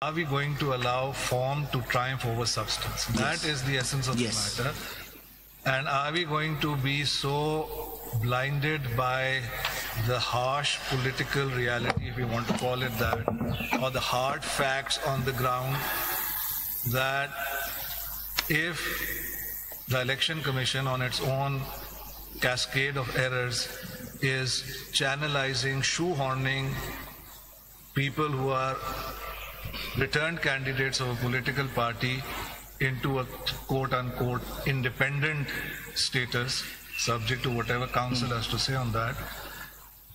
Are we going to allow form to triumph over substance? That is the essence of the matter. And are we going to be so blinded by the harsh political reality, if you want to call it that, or the hard facts on the ground, that if the Election Commission on its own cascade of errors is channelizing, shoehorning people who are returned candidates of a political party into a quote-unquote independent status, subject to whatever council has to say on that,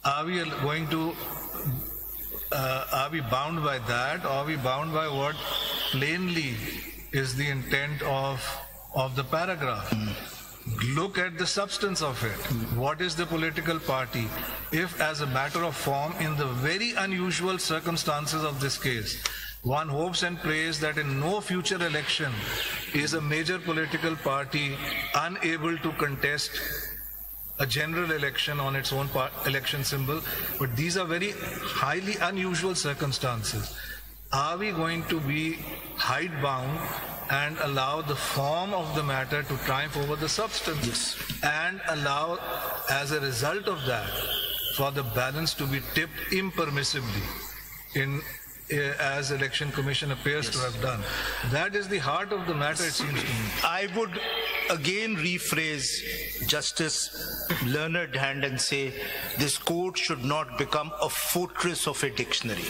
are we going to, are we bound by that, or are we bound by what plainly is the intent of the paragraph? Look at the substance of it. What is the political party? If, as a matter of form, in the very unusual circumstances of this case, one hopes and prays that in no future election is a major political party unable to contest a general election on its own election symbol, but these are very highly unusual circumstances. Are we going to be hidebound and allow the form of the matter to triumph over the substance, and allow, as a result of that, for the balance to be tipped impermissibly as Election Commission appears to have done? That is the heart of the matter, it seems to me. I would again rephrase Justice learned hand and say this court should not become a fortress of a dictionary.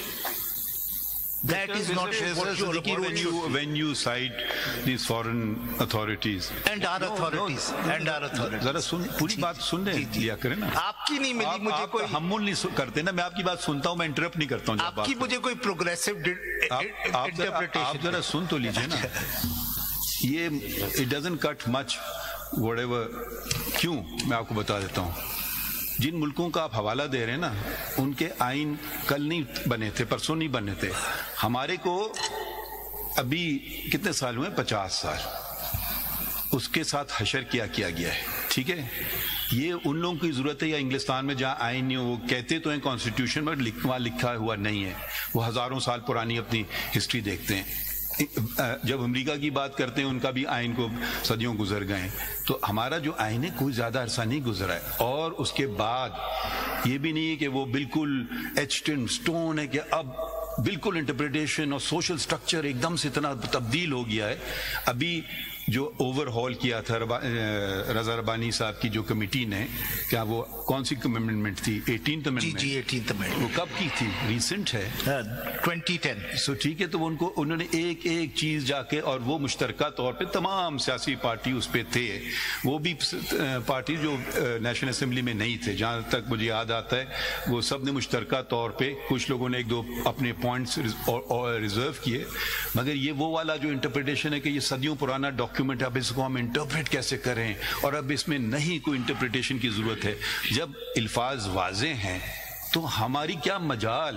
That is not what you are when you cite these foreign authorities and our authorities and our authorities. जरा सुन, पूरी बात सुन लिया करें ना. आपकी नहीं मिली मुझे कोई, हमूल नहीं करते ना. मैं आपकी बात सुनता हूँ, मैं इंटरप्ट नहीं करता हूँ. आपकी मुझे कोई प्रोग्रेसिव इंटरप्रिटेशन. आप जरा सुन तो लीजिए ना. ये it doesn't cut much whatever. क्यों? मैं आपको बता देता हूँ. जिन मुल्कों का आप हवाला दे रहे हैं ना, उनके आइन कल नहीं बने थे, परसों नहीं बने थे. हमारे को अभी कितने साल हुए? 50 साल. उसके साथ हशर किया गया है. ठीक है, ये उन लोगों की जरूरत है या इंग्लिस्तान में जहाँ आइन नहीं हो, वो कहते तो हैं कॉन्स्टिट्यूशन में, वहाँ लिखा हुआ नहीं है. वो हजारों साल पुरानी अपनी हिस्ट्री देखते हैं. जब अमेरिका की बात करते हैं, उनका भी आइन को सदियों गुजर गए. तो हमारा जो आइन है कोई ज्यादा अरसा नहीं गुजरा है. और उसके बाद ये भी नहीं है कि वो बिल्कुल एच्ड इन स्टोन है कि अब बिल्कुल इंटरप्रिटेशन और सोशल स्ट्रक्चर एकदम से इतना तब्दील हो गया है. अभी जो ओवरहॉल किया था रजा रबानी साहब की जो कमेटी ने, क्या वो कौन सी अमेंडमेंट थी? 18th amendment. जी 18th अमेंडमेंट. वो कब की थी? रिसेंट है, 2010. सो ठीक है. तो उन्होंने एक एक चीज जाके, और वो मुश्तरका तौर पे तमाम सियासी पार्टी उस पे थे. वो भी पार्टी जो नेशनल असेंबली में नहीं थे, जहां तक मुझे याद आता है, वो सब ने मुश्तरका तौर पे, कुछ लोगों ने एक दो अपने पॉइंट्स रिजर्व किए. मगर ये वो वाला जो इंटरप्रिटेशन है कि ये सदियों पुराना डॉक्यूमेंट, अब इसको हम इंटरप्रेट कैसे करें, और अब इसमें नहीं कोई इंटरप्रिटेशन की जरूरत है. जब अल्फाज वाज़े हैं तो हमारी क्या मजाल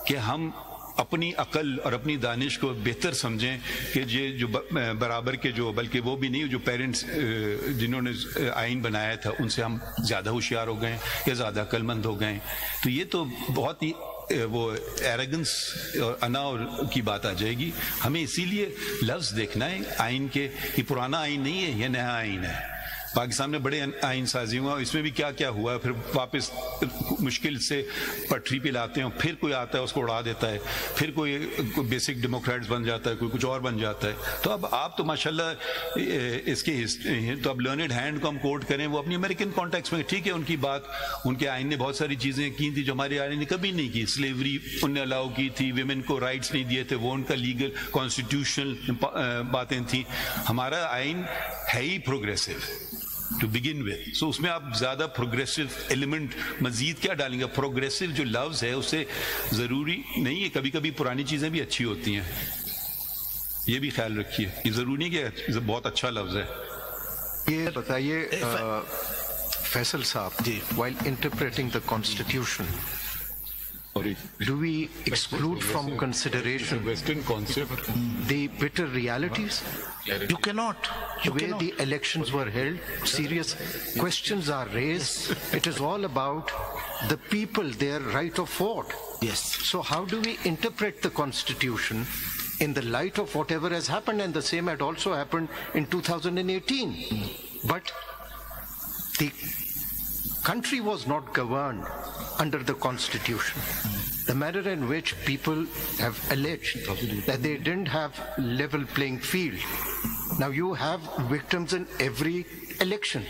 कि हम अपनी अकल और अपनी दानिश को बेहतर समझें कि ये जो बराबर के जो, बल्कि वो भी नहीं, जो पेरेंट्स जिन्होंने आइन बनाया था उनसे हम ज़्यादा होशियार हो गए या ज़्यादा अक्लमंद हो गए. तो ये तो बहुत ही वो एरोगेंस और अना की बात आ जाएगी. हमें इसीलिए लफ्ज़ देखना है आइन के. ये पुराना आइन नहीं है, ये नया आइन है. पाकिस्तान में बड़े आइन साजी हुआ, इसमें भी क्या क्या हुआ, फिर वापस मुश्किल से पटरी पे लाते हैं, फिर कोई आता है उसको उड़ा देता है, फिर कोई बेसिक डेमोक्रेट्स बन जाता है, कोई कुछ और बन जाता है. तो अब आप तो माशाल्लाह इसके तो अब लर्नड हैंड को हम कोट करें, वो अपनी अमेरिकन कॉन्टेक्स्ट में ठीक है, उनकी बात, उनके आइन ने बहुत सारी चीज़ें की थी जो हमारे आइन ने कभी नहीं की. स्लेवरी उनने अलाउ की थी, विमेन को राइट्स नहीं दिए थे, वो उनका लीगल कॉन्स्टिट्यूशनल बातें थी. हमारा आइन है ही प्रोग्रेसिव टू बिगिन विद. सो उसमें आप ज्यादा प्रोग्रेसिव एलिमेंट मजीद क्या डालेंगे? प्रोग्रेसिव जो लफ्ज है उससे जरूरी नहीं है, कभी कभी पुरानी चीजें भी अच्छी होती हैं, ये भी ख्याल रखिए. ये जरूरी नहीं कि बहुत अच्छा लफ्ज है. ये बताइए फैसल साहब, while interpreting the constitution, Do we exclude from consideration Western concept. the bitter realities? You cannot. Where the elections were held, serious questions are raised. It is all about the people, their right of vote. Yes. So how do we interpret the Constitution in the light of whatever has happened? And the same had also happened in 2018. But the country was not governed under the Constitution. The manner in which people have alleged that they didn't have level playing field. Now you have victims in every election,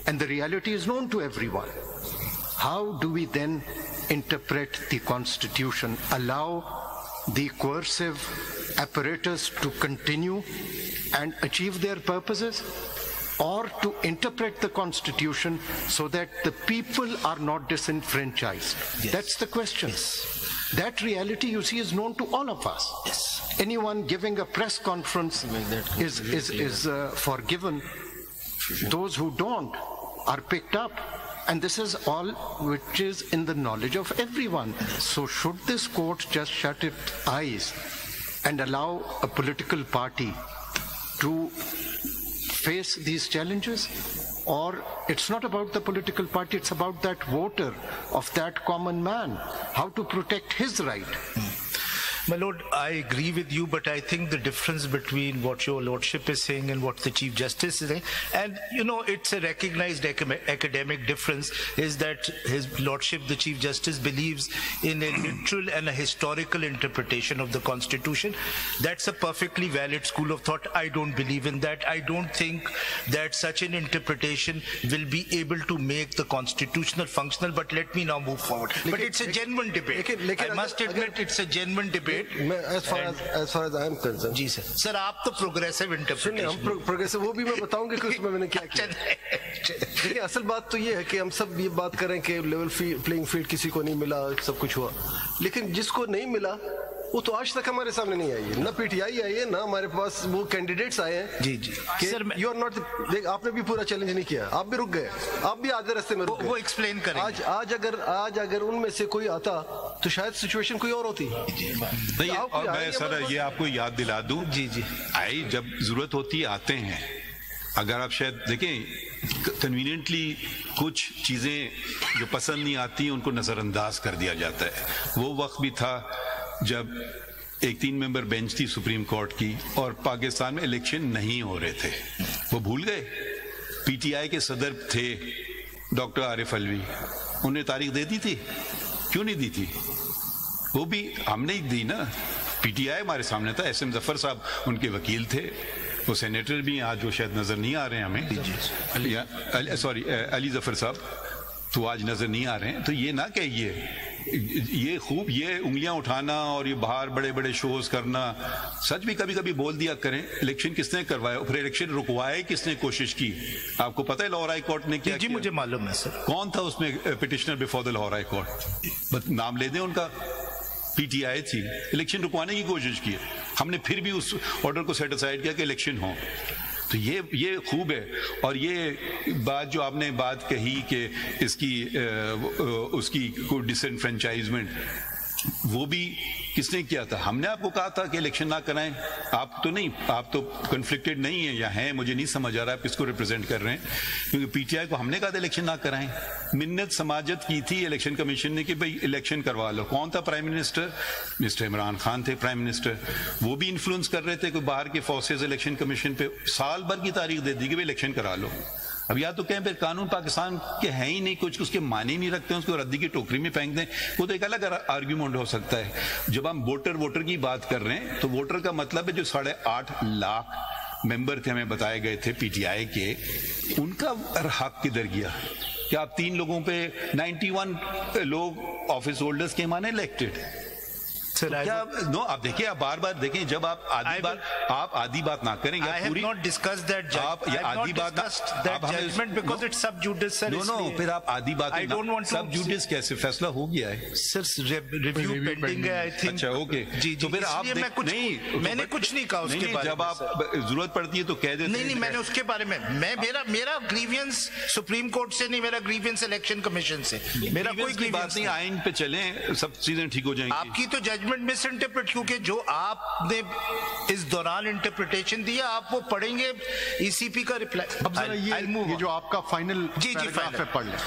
and the reality is known to everyone. How do we then interpret the Constitution, allow the coercive apparatus to continue and achieve their purposes, or to interpret the Constitution so that the people are not disenfranchised? Yes. That's the question. Yes. That reality, you see, is known to all of us. Yes. Anyone giving a press conference is forgiven. Those who don't are picked up. And this is all which is in the knowledge of everyone. So should this court just shut its eyes and allow a political party to face these challenges? Or it's not about the political party, it's about that voter, of that common man, how to protect his right. My Lord, I agree with you, but I think the difference between what your Lordship is saying and what the Chief Justice is saying, and you know, it's a recognized academic difference, is that His Lordship, the Chief Justice, believes in a literal and a historical interpretation of the Constitution. That's a perfectly valid school of thought. I don't believe in that. I don't think that such an interpretation will be able to make the Constitutional functional, but let me now move forward. But it's a genuine debate. I must admit, it's a genuine debate. as far as I am concerned. जी sir. Sir आप तो progressive interpretation. हम progressive, वो भी मैं बताऊंगा कि उसमें मैंने क्या किया. देखिए असल बात तो ये है कि हम सब ये बात करें कि लेवल प्लेइंग फील्ड किसी को नहीं मिला, सब कुछ हुआ, लेकिन जिसको नहीं मिला वो तो आज तक हमारे सामने नहीं आई है, ना पीटीआई आई है, ना हमारे पास वो कैंडिडेट्स आए हैं. जी जी सर, यू आर नॉट, आपने भी पूरा चैलेंज नहीं किया, आप भी रुक गए, आप भी आधे रास्ते में रुक गए. वो एक्सप्लेन करें. आज अगर उनमें से कोई आता तो शायद सिचुएशन कोई और होती. नहीं, और मैं सर ये आपको याद दिला दूं, जी जी, आई जब जरूरत होती है आते हैं. अगर आप शायद देखें कन्वीनियंटली कुछ चीजें जो पसंद नहीं आती उनको नजरअंदाज कर दिया जाता है. वो वक्त भी था जब एक 3 मेंबर बेंच थी सुप्रीम कोर्ट की और पाकिस्तान में इलेक्शन नहीं हो रहे थे. वो भूल गए. पीटीआई के सदर थे डॉक्टर आरिफ अलवी, उन्हें तारीख दे दी थी, क्यों नहीं दी थी? वो भी हमने ही दी ना. पीटीआई हमारे सामने था, एसएम जफर साहब उनके वकील थे, वो सेनेटर भी आज वो शायद नजर नहीं आ रहे हैं हमें, सॉरी अली जफर साहब, तो आज नजर नहीं आ रहे हैं. तो ये ना कहिए ये खूब ये उंगलियां उठाना और ये बाहर बड़े बड़े शोज करना, सच भी कभी कभी बोल दिया करें. इलेक्शन किसने करवाया, फिर इलेक्शन रुकवाए किसने कोशिश की? आपको पता है लाहौर हाई कोर्ट ने क्या जी किया? मुझे मालूम है सर. कौन था उसमें petitioner before the Lahore high court? नाम ले दें उनका. पीटीआई थी, इलेक्शन रुकवाने की कोशिश की, हमने फिर भी उस ऑर्डर को सेट असाइड किया कि इलेक्शन हो. तो ये खूब है. और ये बात जो आपने बात कही कि इसकी उसकी कोई डिसएनफ्रेंचाइजमेंट, वो भी किसने किया था? हमने आपको कहा था कि इलेक्शन ना कराएं. आप तो नहीं, आप तो कन्फ्लिक्टेड नहीं है या हैं, मुझे नहीं समझ आ रहा है किसको रिप्रेजेंट कर रहे हैं, क्योंकि पीटीआई को हमने कहा था इलेक्शन ना कराएं. मिन्नत समाजत की थी इलेक्शन कमीशन ने कि भाई इलेक्शन करवा लो. कौन था prime minister? Mister Imran Khan थे प्राइम मिनिस्टर. वो भी इन्फ्लुएंस कर रहे थे कि बाहर के फोर्सेज इलेक्शन कमीशन पे साल भर की तारीख दे दी कि भाई इलेक्शन करा लो. अब या तो कहें फिर कानून पाकिस्तान के हैं ही नहीं, कुछ उसके माने नहीं रखते हैं, उसको रद्दी की टोकरी में फेंक दें, वो तो एक अलग आर्ग्यूमेंट हो सकता है. जब हम वोटर की बात कर रहे हैं तो वोटर का मतलब है जो 8.5 लाख मेंबर थे, हमें बताए गए थे पीटीआई के, उनका हक किधर गया? क्या आप 3 लोगों पे 91 लोग ऑफिस होल्डर्स के माने इलेक्टेड? کیا نو آپ دیکھیں آپ بار بار دیکھیں جب آپ آدھی بات نہ کریں گے پوری پھر آپ آدھی بات سب جوڈس کیسے فیصلہ ہو گیا ہے سر ریویو پینڈنگ ہے آئی تھنک. اچھا اوکے جی تو پھر آپ میں نے کچھ نہیں کہا اس کے بارے میں. جب آپ ضرورت پڑتی ہے تو کہہ دیتے نہیں میں نے اس کے بارے میں میرا گریوینس سپریم کورٹ سے نہیں, میرا گریوینس الیکشن کمیشن سے, میرا کوئی بات نہیں. آئین پہ چلیں سب چیزیں ٹھیک ہو جائیں گی. آپ کی تو ججمنٹ مس انٹرپریٹ, کیونکہ جو آپ نے اس دوران انٹرپریٹیشن دیا آپ وہ پڑھیں گے ای سی پی کا رپلائی. اب ذرا یہ جو آپ کا فائنل پیراگراف ہے پڑھ لیں.